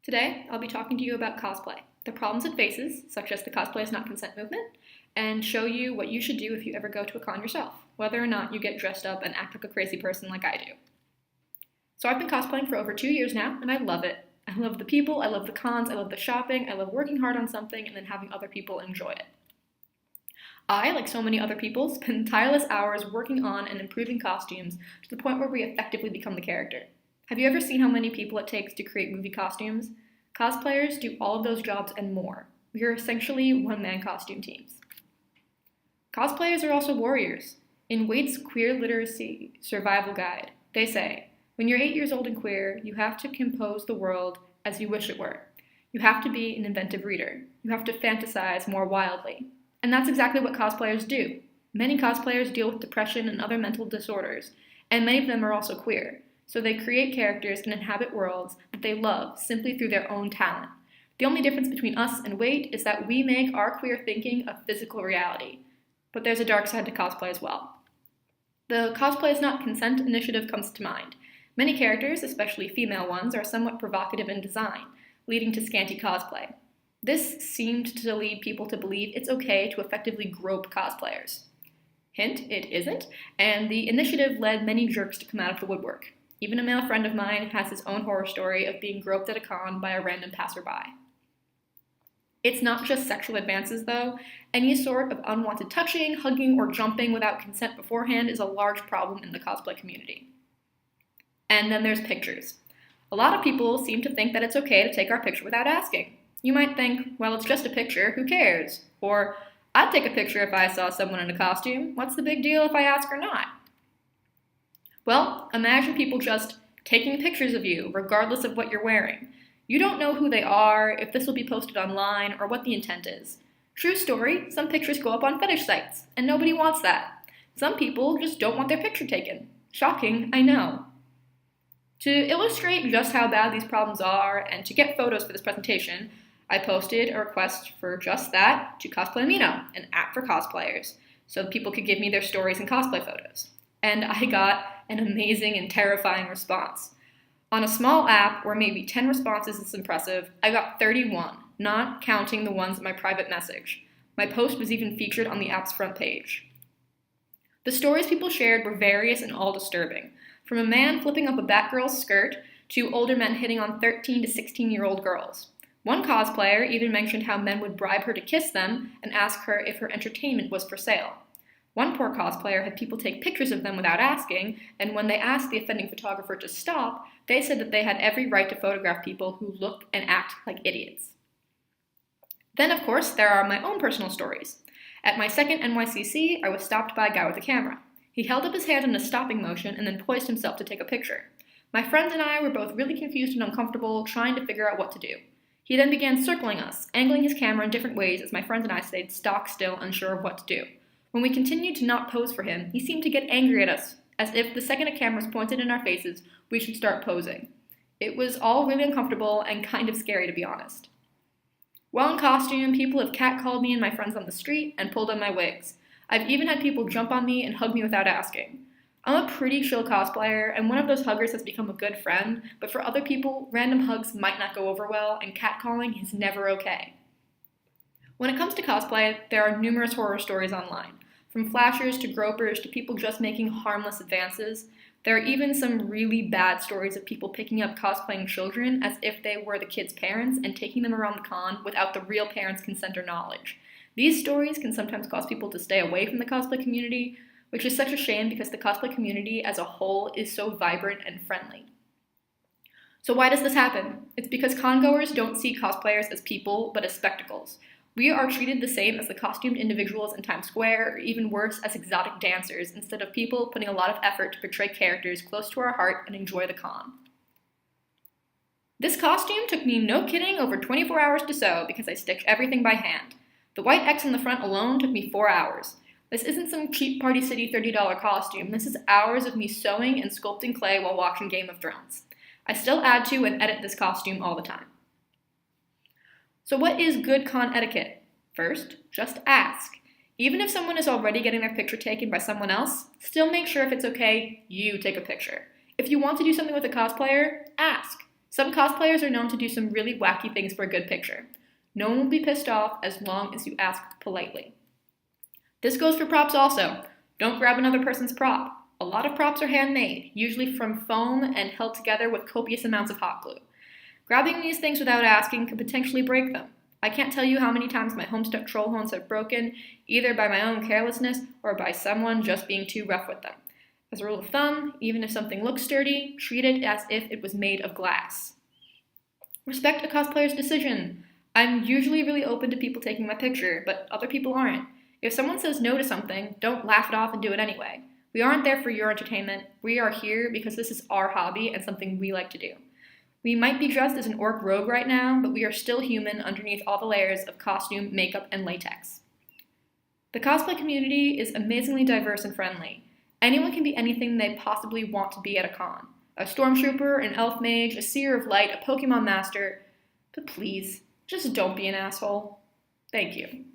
Today, I'll be talking to you about cosplay, the problems it faces, such as the cosplay is not consent movement, and show you what you should do if you ever go to a con yourself, whether or not you get dressed up and act like a crazy person like I do. So I've been cosplaying for over 2 years now, and I love it. I love the people, I love the cons, I love the shopping, I love working hard on something and then having other people enjoy it. I, like so many other people, spend tireless hours working on and improving costumes to the point where we effectively become the character. Have you ever seen how many people it takes to create movie costumes? Cosplayers do all of those jobs and more. We are essentially one-man costume teams. Cosplayers are also warriors. In Waite's Queer Literacy Survival Guide, they say, when you're 8 years old and queer, you have to compose the world as you wish it were. You have to be an inventive reader. You have to fantasize more wildly. And that's exactly what cosplayers do. Many cosplayers deal with depression and other mental disorders, and many of them are also queer. So they create characters and inhabit worlds that they love simply through their own talent. The only difference between us and Wait is that we make our queer thinking a physical reality. But there's a dark side to cosplay as well. The Cosplay is Not Consent initiative comes to mind. Many characters, especially female ones, are somewhat provocative in design, leading to scanty cosplay. This seemed to lead people to believe it's okay to effectively grope cosplayers. Hint, it isn't, and the initiative led many jerks to come out of the woodwork. Even a male friend of mine has his own horror story of being groped at a con by a random passerby. It's not just sexual advances, though. Any sort of unwanted touching, hugging, or jumping without consent beforehand is a large problem in the cosplay community. And then there's pictures. A lot of people seem to think that it's okay to take our picture without asking. You might think, well, it's just a picture, who cares? Or, I'd take a picture if I saw someone in a costume. What's the big deal if I ask or not? Well, imagine people just taking pictures of you, regardless of what you're wearing. You don't know who they are, if this will be posted online, or what the intent is. True story, some pictures go up on fetish sites, and nobody wants that. Some people just don't want their picture taken. Shocking, I know. To illustrate just how bad these problems are, and to get photos for this presentation, I posted a request for just that to Cosplay Amino, an app for cosplayers, so people could give me their stories and cosplay photos. And I got an amazing and terrifying response. On a small app where maybe 10 responses is impressive, I got 31, not counting the ones in my private message. My post was even featured on the app's front page. The stories people shared were various and all disturbing, from a man flipping up a Batgirl's skirt to older men hitting on 13 to 16-year-old girls. One cosplayer even mentioned how men would bribe her to kiss them and ask her if her entertainment was for sale. One poor cosplayer had people take pictures of them without asking, and when they asked the offending photographer to stop, they said that they had every right to photograph people who look and act like idiots. Then, of course, there are my own personal stories. At my second NYCC, I was stopped by a guy with a camera. He held up his hand in a stopping motion and then poised himself to take a picture. My friends and I were both really confused and uncomfortable, trying to figure out what to do. He then began circling us, angling his camera in different ways as my friends and I stayed stock still, unsure of what to do. When we continued to not pose for him, he seemed to get angry at us, as if the second a camera was pointed in our faces, we should start posing. It was all really uncomfortable and kind of scary, to be honest. While in costume, people have catcalled me and my friends on the street and pulled on my wigs. I've even had people jump on me and hug me without asking. I'm a pretty chill cosplayer, and one of those huggers has become a good friend, but for other people, random hugs might not go over well, and catcalling is never okay. When it comes to cosplay, there are numerous horror stories online. From flashers to gropers to people just making harmless advances, there are even some really bad stories of people picking up cosplaying children as if they were the kids' parents and taking them around the con without the real parents' consent or knowledge. These stories can sometimes cause people to stay away from the cosplay community, which is such a shame because the cosplay community as a whole is so vibrant and friendly. So why does this happen? It's because congoers don't see cosplayers as people, but as spectacles. We are treated the same as the costumed individuals in Times Square, or even worse, as exotic dancers, instead of people putting a lot of effort to portray characters close to our heart and enjoy the con. This costume took me, no kidding, over 24 hours to sew because I stitched everything by hand. The white X in the front alone took me 4 hours. This isn't some cheap Party City $30 costume, this is hours of me sewing and sculpting clay while watching Game of Thrones. I still add to and edit this costume all the time. So what is good con etiquette? First, just ask. Even if someone is already getting their picture taken by someone else, still make sure if it's okay, you take a picture. If you want to do something with a cosplayer, ask. Some cosplayers are known to do some really wacky things for a good picture. No one will be pissed off as long as you ask politely. This goes for props also. Don't grab another person's prop. A lot of props are handmade, usually from foam and held together with copious amounts of hot glue. Grabbing these things without asking could potentially break them. I can't tell you how many times my Homestuck troll horns have broken, either by my own carelessness or by someone just being too rough with them. As a rule of thumb, even if something looks sturdy, treat it as if it was made of glass. Respect a cosplayer's decision. I'm usually really open to people taking my picture, but other people aren't. If someone says no to something, don't laugh it off and do it anyway. We aren't there for your entertainment. We are here because this is our hobby and something we like to do. We might be dressed as an orc rogue right now, but we are still human underneath all the layers of costume, makeup, and latex. The cosplay community is amazingly diverse and friendly. Anyone can be anything they possibly want to be at a con. A stormtrooper, an elf mage, a seer of light, a Pokemon master. But please, just don't be an asshole. Thank you.